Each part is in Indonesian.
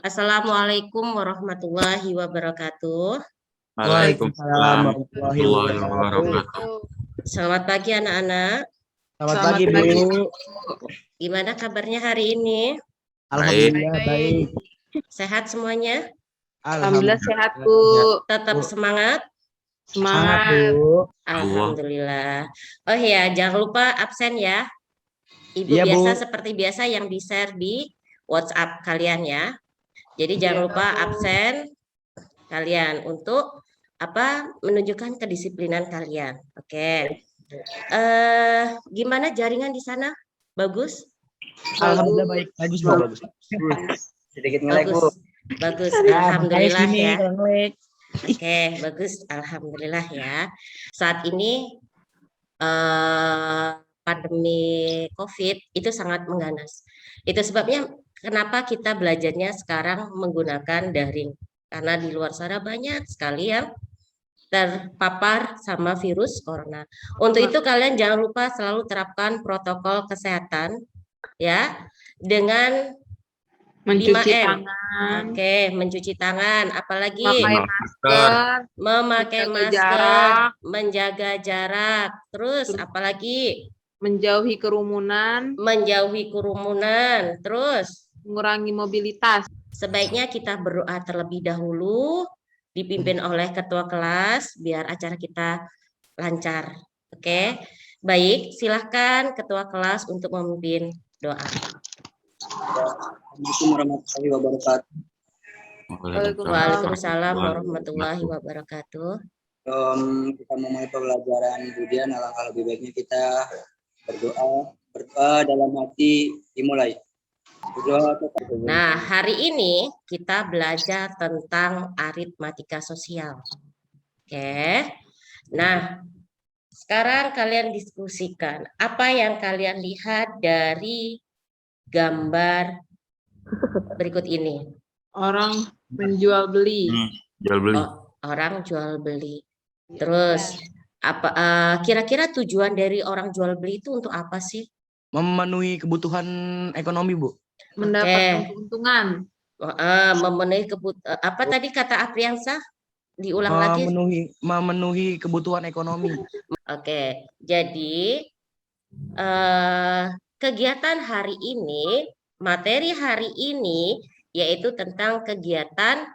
Assalamualaikum warahmatullahi wabarakatuh. Waalaikumsalam Waalaikumsalam warahmatullahi warahmatullahi wabarakatuh. wabarakatuh. Selamat pagi anak-anak. Selamat Selamat pagi, pagi, Bu. Gimana kabarnya hari ini? Baik. Alhamdulillah baik. Sehat semuanya? Alhamdulillah sehat, Alhamdulillah Bu. sehat. Tetap Bu. semangat? Semangat, Semangat. Bu. Alhamdulillah. Oh ya, jangan lupa absen ya. Ibu Iya, biasa Bu. seperti biasa yang di-share di WhatsApp kalian ya. Jadi Iya, jangan lupa Bu. absen kalian untuk menunjukkan kedisiplinan kalian. Oke. Gimana jaringan di sana? Bagus? Alhamdulillah baik. Bagus, Bu. Bagus. Sedikit nge-lag, Bu. Bagus. Ya, Alhamdulillah sini ya. kalau ngelag. Oke, bagus. Alhamdulillah ya. Saat ini pandemi COVID itu sangat mengganas. Itu sebabnya kenapa kita belajarnya sekarang menggunakan daring. Karena di luar sana banyak sekali yang terpapar sama virus corona. Untuk itu kalian jangan lupa selalu terapkan protokol kesehatan ya dengan Mencuci 5M. tangan, Oke, mencuci tangan, apalagi pakai masker, memakai menjaga masker, jarak, menjaga jarak, terus Terus- apalagi menjauhi kerumunan, menjauhi kerumunan, terus mengurangi mobilitas. sebaiknya kita berdoa terlebih dahulu, dipimpin oleh ketua kelas, biar acara kita lancar. Oke, baik, silahkan ketua kelas untuk memimpin doa. Assalamualaikum warahmatullahi wabarakatuh. Waalaikumsalam warahmatullahi wabarakatuh. Kita memulai pembelajaran Budian, alangkah lebih baiknya kita berdoa dalam hati dimulai. Berdoa Nah, hari ini kita belajar tentang aritmatika sosial. Oke. Nah, sekarang kalian diskusikan apa yang kalian lihat dari gambar berikut ini. Orang menjual beli. Jual beli. Orang jual beli. Terus apa kira-kira tujuan dari orang jual beli itu untuk apa sih? Memenuhi kebutuhan ekonomi, Bu. Mendapatkan keuntungan. Memenuhi apa tadi kata Apriansa? Diulang lagi. Memenuhi kebutuhan ekonomi. Oke, jadi kegiatan hari ini, materi hari ini yaitu tentang kegiatan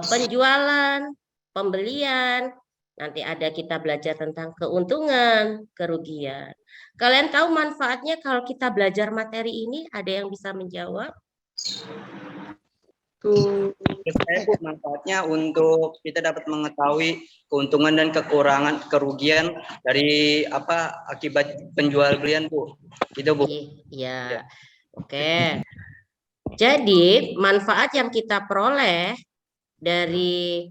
penjualan, pembelian. Nanti ada kita belajar tentang keuntungan, kerugian. Kalian tahu manfaatnya kalau kita belajar materi ini? Ada yang bisa menjawab? Tuh. saya, Bu, manfaatnya untuk kita dapat mengetahui keuntungan dan kekurangan kerugian dari akibat penjual belian, Bu. Gitu, Bu. Iya. Oke. Jadi manfaat yang kita peroleh dari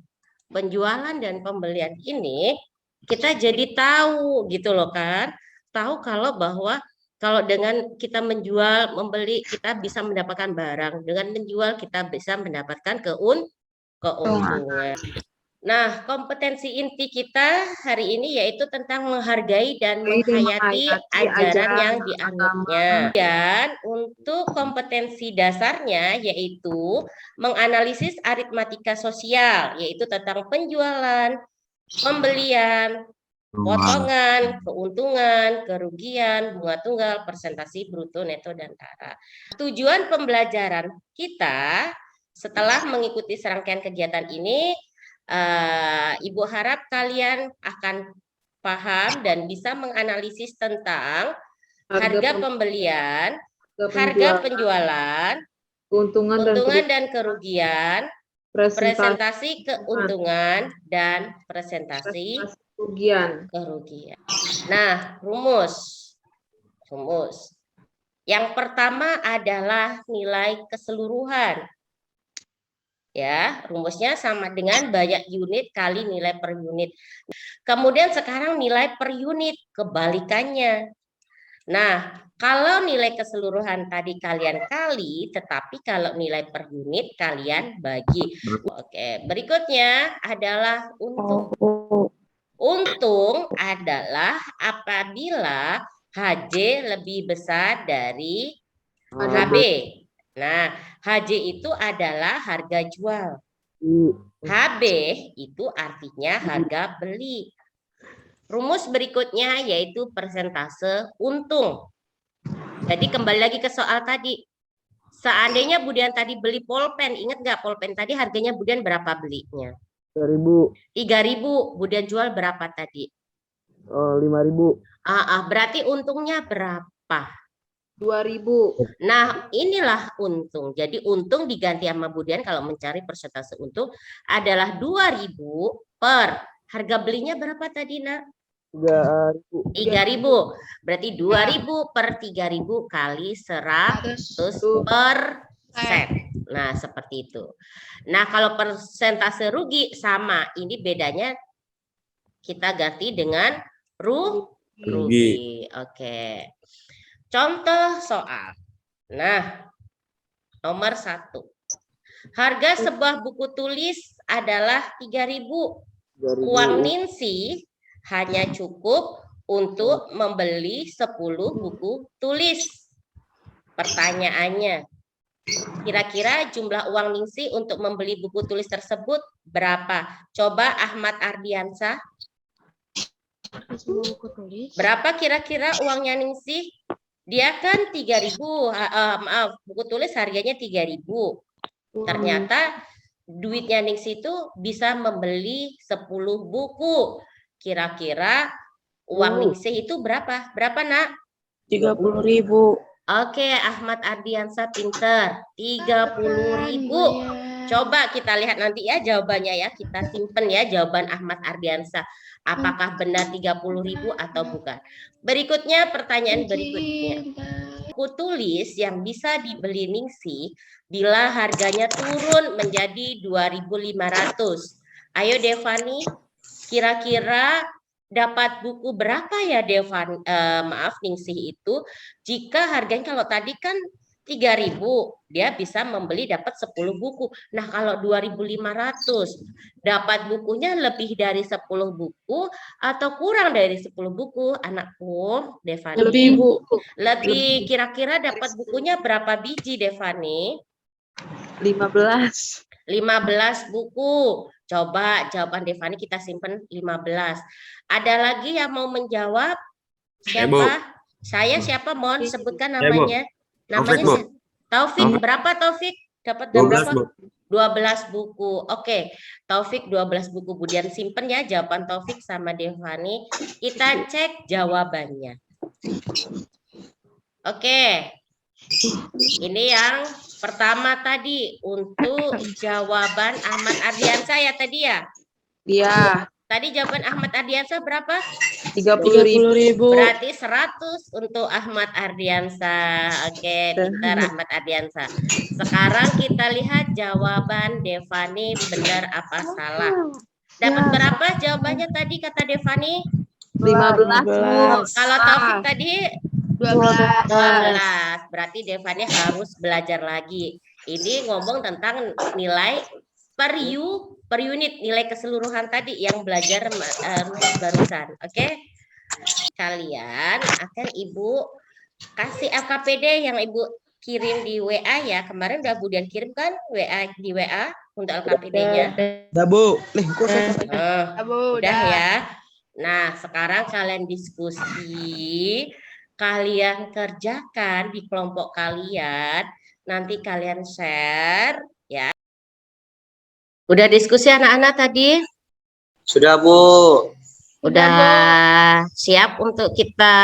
penjualan dan pembelian ini, kita jadi tahu gitu loh kan, tahu kalau bahwa kalau dengan kita menjual, membeli, kita bisa mendapatkan barang. Dengan menjual, kita bisa mendapatkan keuntungan. Nah, kompetensi inti kita hari ini yaitu tentang menghargai dan menghayati ajaran yang dianutnya. Dan untuk kompetensi dasarnya yaitu menganalisis aritmatika sosial, yaitu tentang penjualan, pembelian, potongan, keuntungan, kerugian, bunga tunggal, persentase bruto, neto, dan tara. Tujuan pembelajaran kita setelah mengikuti serangkaian kegiatan ini, Ibu harap kalian akan paham dan bisa menganalisis tentang harga pembelian, harga penjualan, keuntungan dan kerugian, presentasi keuntungan, dan presentasi kerugian. Nah, rumus. Yang pertama adalah nilai keseluruhan. Ya, rumusnya sama dengan banyak unit kali nilai per unit. Kemudian sekarang nilai per unit, kebalikannya. Nah, kalau nilai keseluruhan tadi kalian kali, tetapi kalau nilai per unit kalian bagi. Oke, berikutnya adalah untung. Untung adalah apabila HJ lebih besar dari HB. Nah, HJ itu adalah harga jual. HB itu artinya harga beli. Rumus berikutnya yaitu persentase untung. Jadi kembali lagi ke soal tadi. Seandainya Budian tadi beli pulpen, ingat nggak pulpen tadi harganya Budian berapa belinya? 3.000. 3.000. Budian jual berapa tadi? 5.000. Berarti untungnya berapa? 2.000. Nah, inilah untung. Jadi untung diganti sama Budian kalau mencari persentase untung adalah 2.000 per harga belinya berapa tadi, Nak? 3.000. 3.000. Berarti 2.000 per 3.000 kali 100%. Nah, seperti itu. Nah, kalau persentase rugi sama, ini bedanya kita ganti dengan rugi. Oke. Contoh soal. Nah, nomor 1. Harga sebuah buku tulis adalah 3.000. Uang Ningsih hanya cukup untuk membeli 10 buku tulis. Pertanyaannya, kira-kira jumlah uang Ningsih untuk membeli buku tulis tersebut berapa? Coba Ahmad Ardiansah. Berapa kira-kira uangnya Ningsih? Dia kan 3.000, buku tulis harganya 3.000. Ternyata duitnya Ningsih itu bisa membeli 10 buku. Kira-kira uang Ningsih itu berapa? Berapa, Nak? 30.000. Oke, Ahmad Ardiansah pinter. 30.000. Coba kita lihat nanti ya jawabannya ya. Kita simpen ya jawaban Ahmad Ardiansah. Apakah benar 30.000 atau bukan? Berikutnya pertanyaan berikutnya. Buku tulis yang bisa dibeli Ningsih bila harganya turun menjadi 2.500. Ayo Devani, kira-kira dapat buku berapa ya Devan? Ningsih itu jika harganya kalau tadi kan 3.000, dia bisa membeli dapat 10 buku. Nah, kalau 2.500 dapat bukunya lebih dari 10 buku atau kurang dari 10 buku, anakku Devani? Lebih, Bu. Lebih. Kira-kira dapat bukunya berapa biji, Devani? 15. 15 buku. Coba jawaban Devani kita simpen 15. Ada lagi yang mau menjawab? Siapa? Saya siapa? Mohon sebutkan namanya. Namanya Taufik. Berapa Taufik? Dapat 12, berapa? 12 buku. Oke. Taufik 12 buku. Kemudian simpen ya jawaban Taufik sama Devani. Kita cek jawabannya. Oke. Ini yang pertama tadi untuk jawaban Ahmad Ardiansah ya tadi ya? Iya. Tadi jawaban Ahmad Ardiansah berapa? 30.000. Berarti 100 untuk Ahmad Ardiansah. Oke, pintar Ahmad Ardiansah. Sekarang kita lihat jawaban Devani benar apa salah. Dapat berapa jawabannya tadi kata Devani? 15, Bu. Kalau Taufik tadi 12. Berarti Devani harus belajar lagi. Ini ngomong tentang nilai per unit, nilai keseluruhan tadi yang belajar rumus barusan. Oke? Kalian akan Ibu kasih LKPD yang Ibu kirim di WA ya. Kemarin udah Budian kirim kan di WA untuk LKPD-nya. Udah, Bu. Udah ya. Nah, sekarang kalian diskusi, kalian kerjakan di kelompok kalian, nanti kalian share ya. Udah diskusi anak-anak tadi? Sudah, Bu. Udah siap untuk kita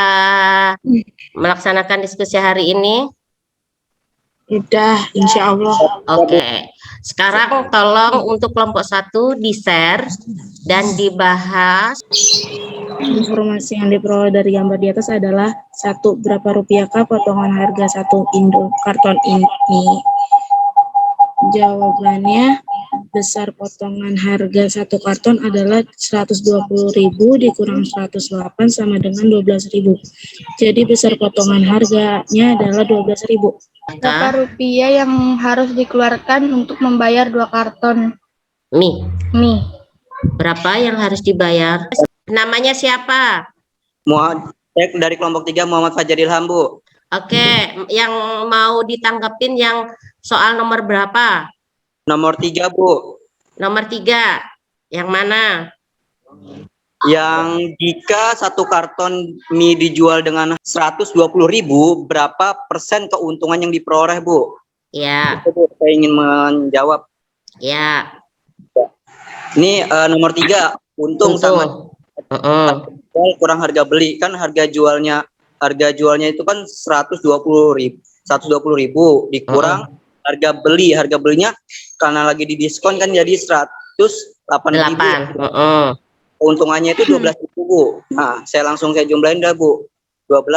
melaksanakan diskusi hari ini? Udah, insya Allah. Oke. Sekarang tolong untuk kelompok 1 di-share dan dibahas. Informasi yang diperoleh dari gambar di atas adalah 1. Berapa rupiahkah potongan harga 1 Indo karton ini? Jawabannya, besar potongan harga 1 karton adalah 120.000 dikurang 108 sama dengan 12.000. Jadi besar potongan harganya adalah 12.000. Berapa rupiah yang harus dikeluarkan untuk membayar 2 karton mie? Berapa yang harus dibayar? Namanya siapa? Dari kelompok 3 Muhammad Fajar Ilham, Bu. Oke, yang mau ditanggepin yang soal nomor berapa? Nomor 3, Bu. Nomor 3. Yang mana? Yang jika satu karton mie dijual dengan 120.000, berapa persen keuntungan yang diperoleh, Bu? Ya, Itu, Bu, saya ingin menjawab. ya. Ini nomor 3, untung sama kurang harga beli. Kan harga jualnya itu kan 120.000 dikurang harga beli. Harga belinya karena lagi di diskon kan jadi 108.000. Keuntungannya itu 12.000, Bu. Nah, saya jumlahin dah, Bu. 12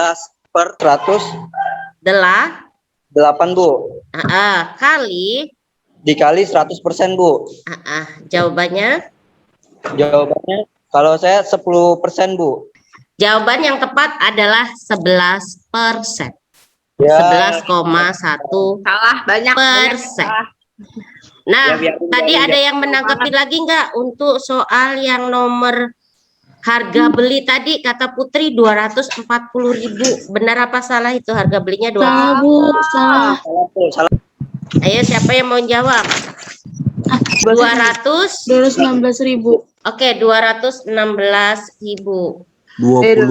per 108, Bu. Kali Dikali 100%, Bu. jawabannya? Jawabannya kalau saya 10%, Bu. Jawaban yang tepat adalah 11%. Ya. 11,1%. Salah banyak. Nah, Ya, tadi ada yang menanggapi lagi nggak untuk soal yang nomor harga beli tadi kata Putri 240.000. Benar apa salah itu harga belinya 2? Salah, Bu. Salah. Salah. Ayo siapa yang mau jawab? 216.000. Oke, 216.000. 20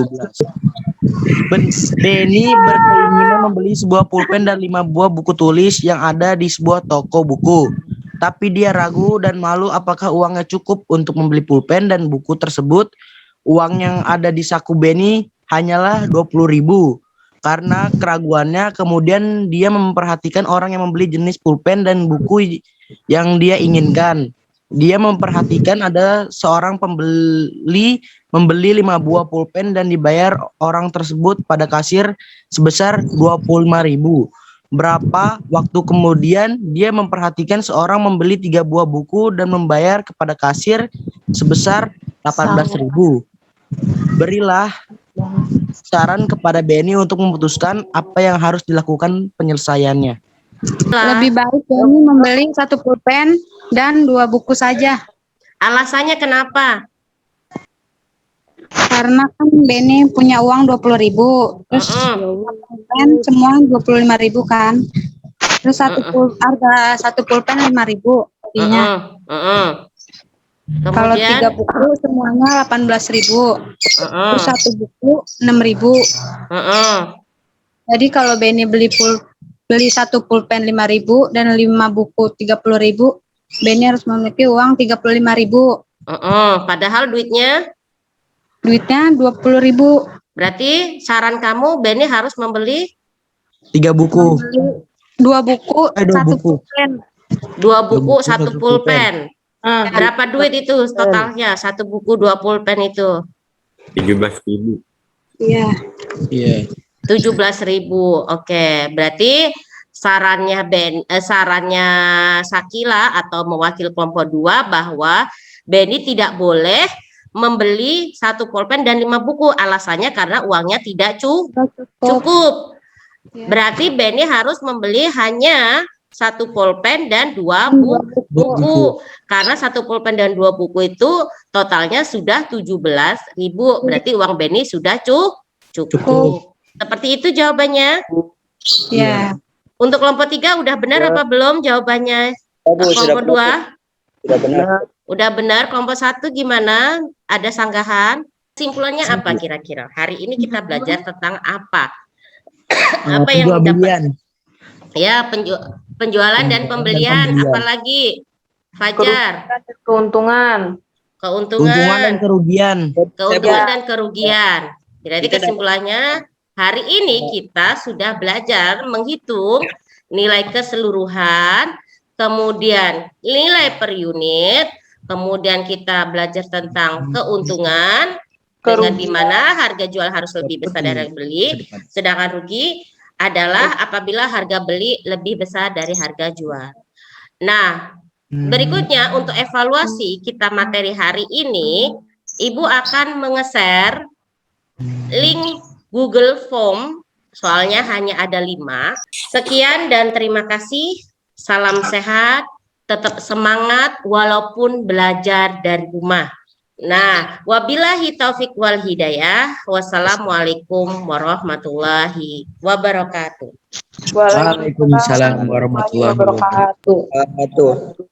Benny berkeinginan membeli sebuah pulpen dan 5 buah buku tulis yang ada di sebuah toko buku. Tapi dia ragu dan malu apakah uangnya cukup untuk membeli pulpen dan buku tersebut. Uang yang ada di saku Benny hanyalah 20.000. Karena keraguannya, kemudian dia memperhatikan orang yang membeli jenis pulpen dan buku yang dia inginkan. Dia memperhatikan ada seorang pembeli membeli 5 buah pulpen dan dibayar orang tersebut pada kasir sebesar 25.000. Berapa waktu kemudian dia memperhatikan seorang membeli 3 buah buku dan membayar kepada kasir sebesar 18.000. Berilah saran kepada Benny untuk memutuskan apa yang harus dilakukan penyelesaiannya. Lebih baik Benny membeli 1 pulpen dan 2 buku saja. Alasannya kenapa? Karena kan Benny punya uang 20.000, terus pulpen semua 25.000 kan. Terus harga 1 pulpen 5.000 artinya. Kalau 3 buku semuanya 18.000. Terus 1 buku 6.000. Jadi kalau Benny beli 1 pulpen 5.000 dan 5 buku 30.000, Benny harus memiliki uang 35.000. Padahal duitnya 20.000. Berarti saran kamu Benny harus membeli 3 buku. 2 buku, 2 1 buku. pulpen. 2 buku, 1 pulpen. Berapa duit itu totalnya? 1 buku 2 pulpen itu? 17.000. Iya. Iya. 17.000. Oke, berarti sarannya Sakila atau mewakili kelompok 2 bahwa Benny tidak boleh membeli 1 pulpen dan 5 buku. Alasannya karena uangnya tidak cukup. Berarti Benny harus membeli hanya 1 pulpen dan 2 buku. Karena 1 pulpen dan 2 buku itu totalnya sudah 17.000. Berarti uang Benny sudah cukup. Seperti itu jawabannya? Ya. Untuk kelompok 3 udah benar apa belum jawabannya? Kelompok 2? Sudah benar. Udah benar. Kelompok 1 gimana? Ada sanggahan? Kesimpulannya apa kira-kira? Hari ini kita belajar tentang apa? Apa yang dapat? Ya, penjualan dan pembelian. Apalagi? Fajar? Keuntungan. Keuntungan dan kerugian. Keuntungan dan kerugian. Jadi kesimpulannya hari ini kita sudah belajar menghitung nilai keseluruhan, kemudian nilai per unit, kemudian kita belajar tentang keuntungan, dengan di mana harga jual harus lebih besar dari harga beli, sedangkan rugi adalah apabila harga beli lebih besar dari harga jual. Nah, berikutnya untuk evaluasi kita materi hari ini, Ibu akan menge-share link Google Form, soalnya hanya ada 5. Sekian dan terima kasih. Salam sehat, tetap semangat walaupun belajar dari rumah. Nah, wabillahi taufik wal hidayah. Wassalamualaikum warahmatullahi wabarakatuh. Waalaikumsalam warahmatullahi wabarakatuh. Tuh.